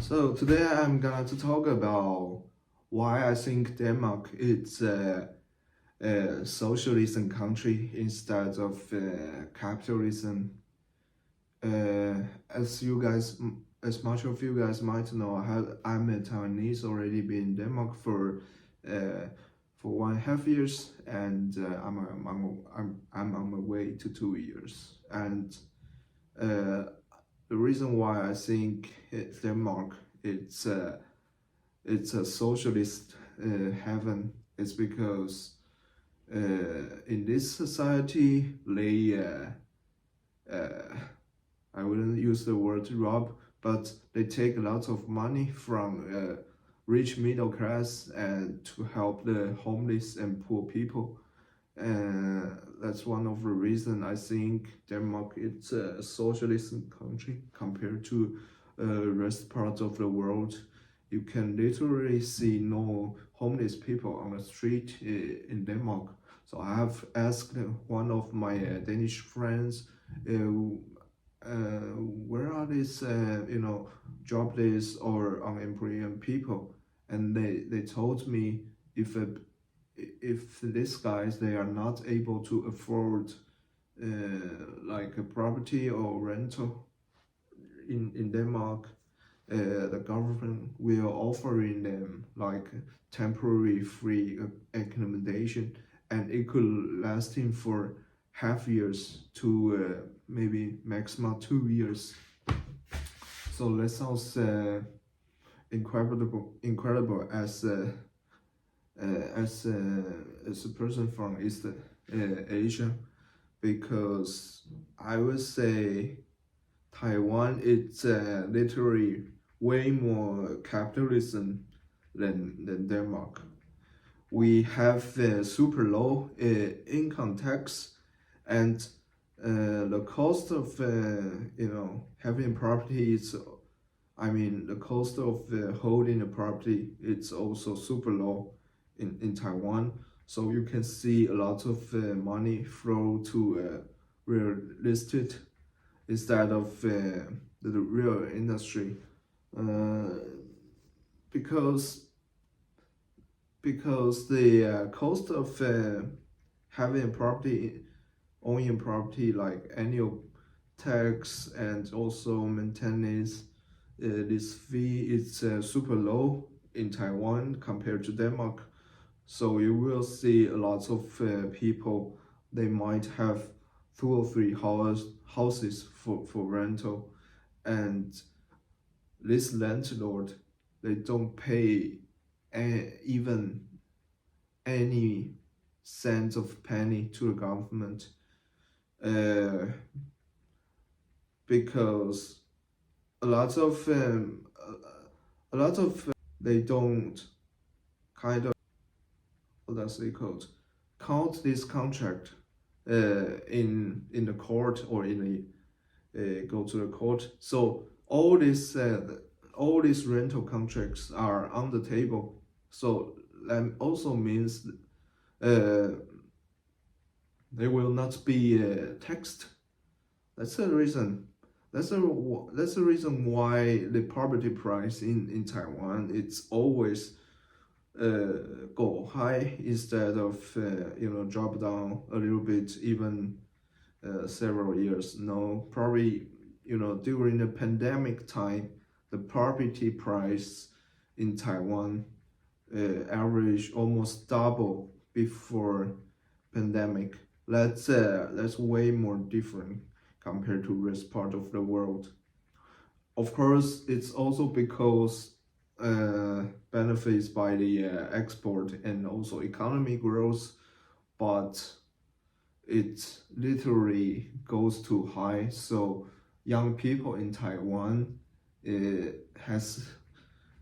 So today I'm gonna to talk about why I think Denmark is a socialism country instead of capitalism. As you guys, as much of you guys might know, I'm a Taiwanese, already been in Denmark uh, for 1.5 years, and I'm on my way to 2 years. And the reason why I think Denmark it's a socialist heaven is because in this society uh, I wouldn't use the word rob, but they take a lot of money from rich middle class and to help the homeless and poor people. That's one of the reasons I think Denmark is a socialist country compared to rest parts of the world. You can literally see no homeless people on the street in Denmark. So I have asked one of my Danish friends, where are these jobless or unemployed people, and they told me if a if these guys they are not able to afford like a property or rental in Denmark, the government will offering them like temporary free accommodation, and it could lasting for half years to maybe maximum 2 years. So that sounds incredible as a person from East Asia, because I would say Taiwan is literally way more capitalism than Denmark. We have super low income tax, and the cost of having property is, I mean, the cost of holding a property it's also super low in Taiwan. So you can see a lot of money flow to real estate instead of the real industry, uh, because the cost of having a property, owning a property, like annual tax and also maintenance, this fee is super low in Taiwan compared to Denmark. So you will see a lot of people, they might have 2 or 3 houses for rental, and this landlord, they don't pay even any cent of penny to the government, uh, because a lot of they don't kind of, what does it called, count this contract in the court, or in the go to the court. So all these rental contracts are on the table. So that also means uh, they will not be taxed. That's the reason. That's the reason why the property price in Taiwan it's always go high instead of drop down a little bit, even several years. No, probably during the pandemic time, the property price in Taiwan average almost double before pandemic. That's way more different compared to rest part of the world. Of course, it's also because benefits by the export and also economy growth, but it literally goes too high. So young people in Taiwan has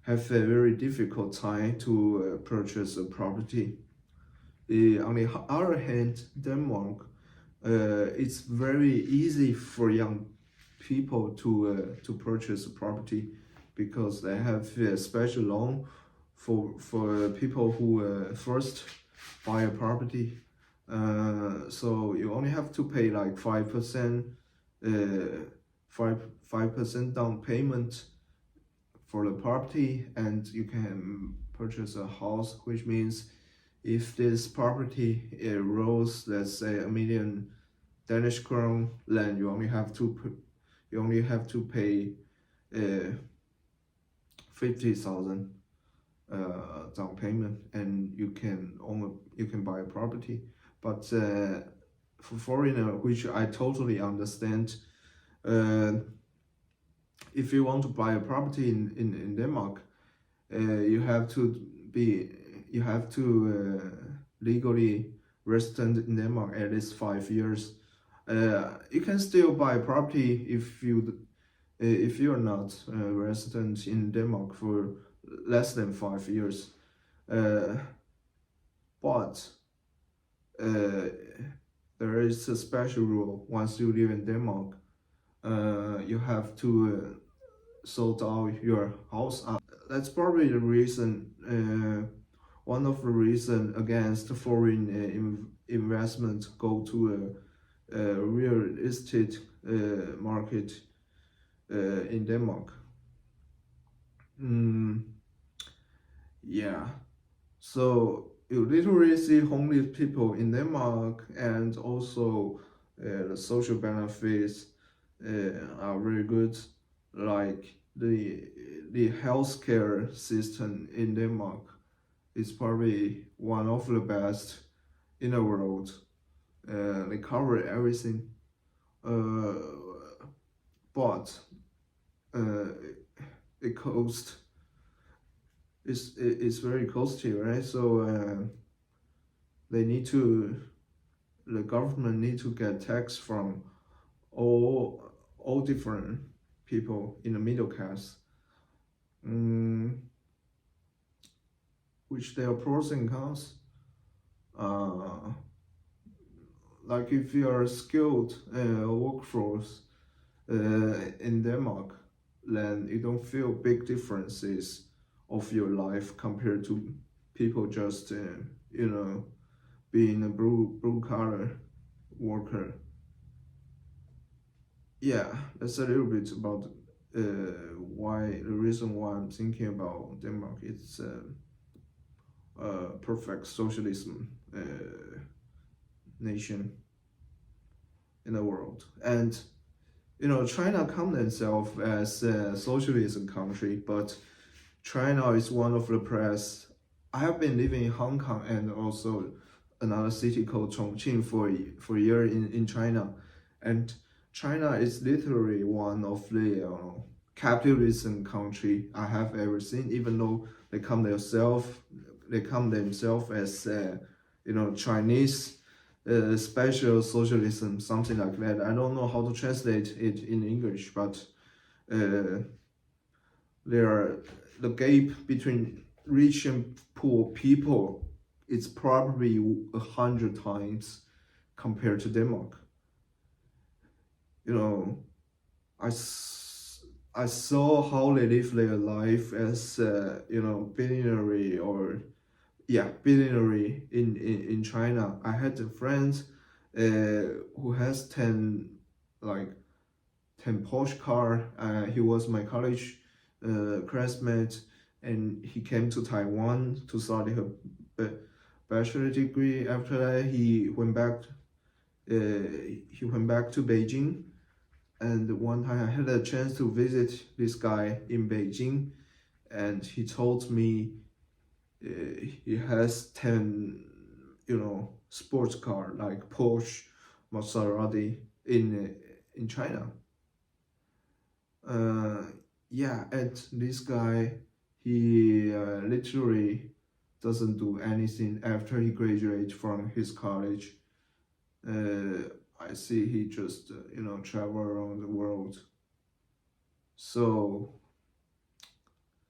have a very difficult time to purchase a property. On the other hand, Denmark, it's very easy for young people to purchase a property, because they have a special loan for people who first buy a property. So you only have to pay like 5%, uh, 5% down payment for the property, and you can purchase a house, which means if this property rose, let's say, 1 million Danish crown, then you only have to pay 50,000 down payment, and you can buy a property. But for foreigner, which I totally understand, if you want to buy a property in Denmark, you have to legally resident in Denmark at least 5 years. You can still buy property if you're not a resident in Denmark for less than 5 years. But there is a special rule. Once you live in Denmark, you have to sort out your house out. That's probably the reason, one of the reason against foreign investment go to a real estate market in Denmark. Yeah, so you literally see homeless people in Denmark, and also the social benefits are very good, like the healthcare system in Denmark is probably one of the best in the world. They cover everything, but it cost it's very costly, right? So the government need to get tax from all different people in the middle class, which there are pros and cons. Like if you are a skilled workforce in Denmark, then you don't feel big differences of your life compared to people just being a blue collar worker. Yeah, that's a little bit about the reason why I'm thinking about Denmark. It's a perfect socialism nation in the world, and China count themselves as a socialism country, but China is one of the press. I have been living in Hong Kong and also another city called Chongqing for a year in China, and China is literally one of the capitalism country I have ever seen. Even though they come themselves as Chinese special socialism, something like that. I don't know how to translate it in English, but the gap between rich and poor people is probably 100 times compared to Denmark. I saw how they live their life as billionaire in China. I had a friend who has 10 Porsche car. He was my college classmate, and he came to Taiwan to study a bachelor degree. After that, he went back to Beijing, and one time I had a chance to visit this guy in Beijing, and he told me he has 10 sports car like Porsche, Maserati in China. And this guy, he literally doesn't do anything after he graduates from his college. I see he just travel around the world. So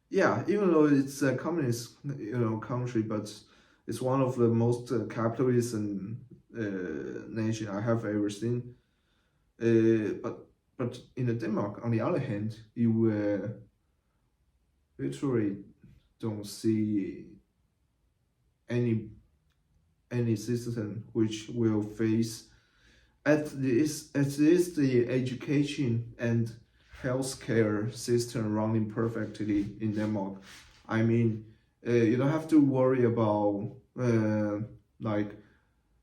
yeah, even though it's a communist country, but it's one of the most capitalist nation I have ever seen. But in Denmark, on the other hand, you literally don't see any citizen which will face at least the education and healthcare system running perfectly in Denmark. I mean, you don't have to worry about like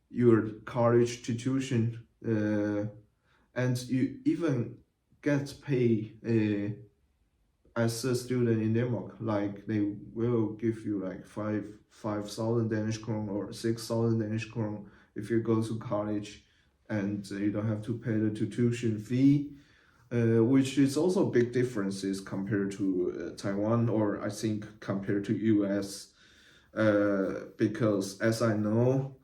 your college tuition, and you even get paid as a student in Denmark. Like they will give you like 5,000 Danish krone or 6,000 Danish krone if you go to college, and you don't have to pay the tuition fee, which is also big differences compared to Taiwan, or I think compared to US, because as I know,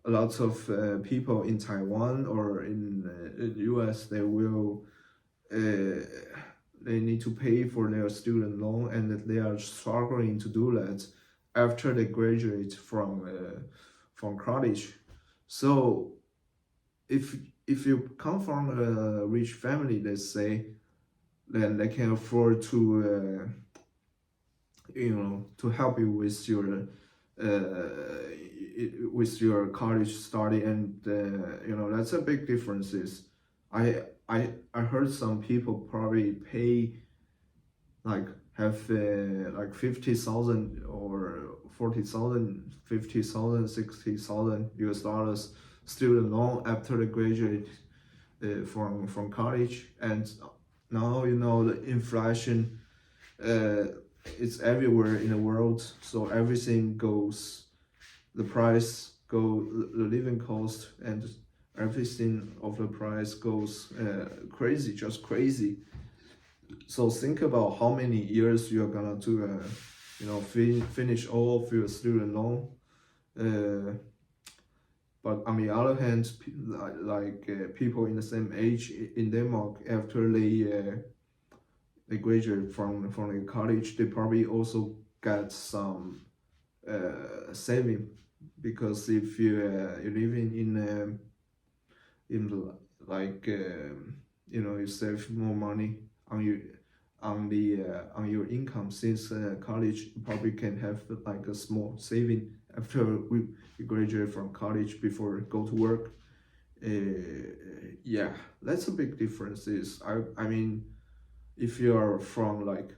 a lot of people in Taiwan or in US, they need to pay for their student loan, and that they are struggling to do that after they graduate from college. So if you come from a rich family, let's say, then they can afford to to help you with your college study, and that's a big differences. I heard some people probably pay like have like 50,000 or 40,000, 50,000, 60,000 US dollars student loan after they graduate from college. And now the inflation, it's everywhere in the world, so everything goes, the price go, the living cost and everything of the price goes crazy, just crazy. So think about how many years you're gonna to finish all of your student loan. But on the other hand, people in the same age in Denmark, after they graduate from the college, they probably also get some saving, because if you're living in like you save more money on your income since college. You probably can have like a small saving after you graduate from college before go to work. Yeah, that's a big difference. I mean, if you are from like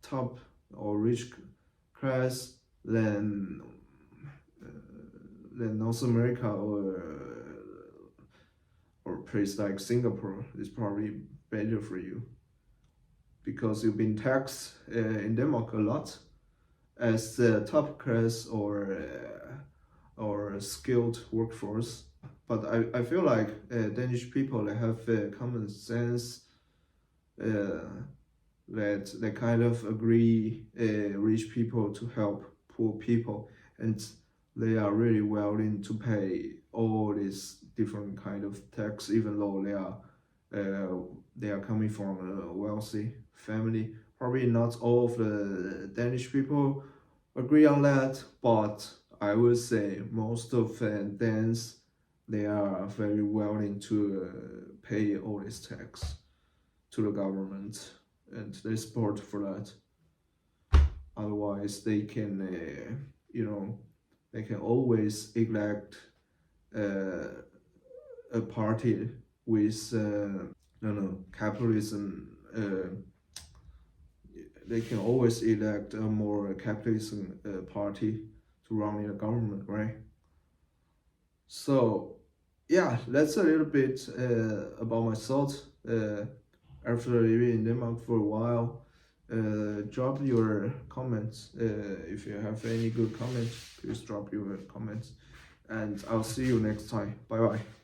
top or rich class, then North America or place like Singapore is probably better for you, because you've been taxed in Denmark a lot as the top class or skilled workforce. But I feel like Danish people, they have common sense, that they kind of agree rich people to help poor people, and they are really willing to pay all these different kind of tax, even though they are coming from a wealthy family. Probably not all of the Danish people agree on that, but I would say most of Danes, they are very willing to pay all this tax to the government, and they support for that. Otherwise, they can, they can always elect a party with, capitalism. They can always elect a more capitalism party to run in the government, right? So, yeah, that's a little bit about my thoughts after living in Denmark for a while. Drop your comments. If you have any good comments, please drop your comments. And I'll see you next time. Bye bye.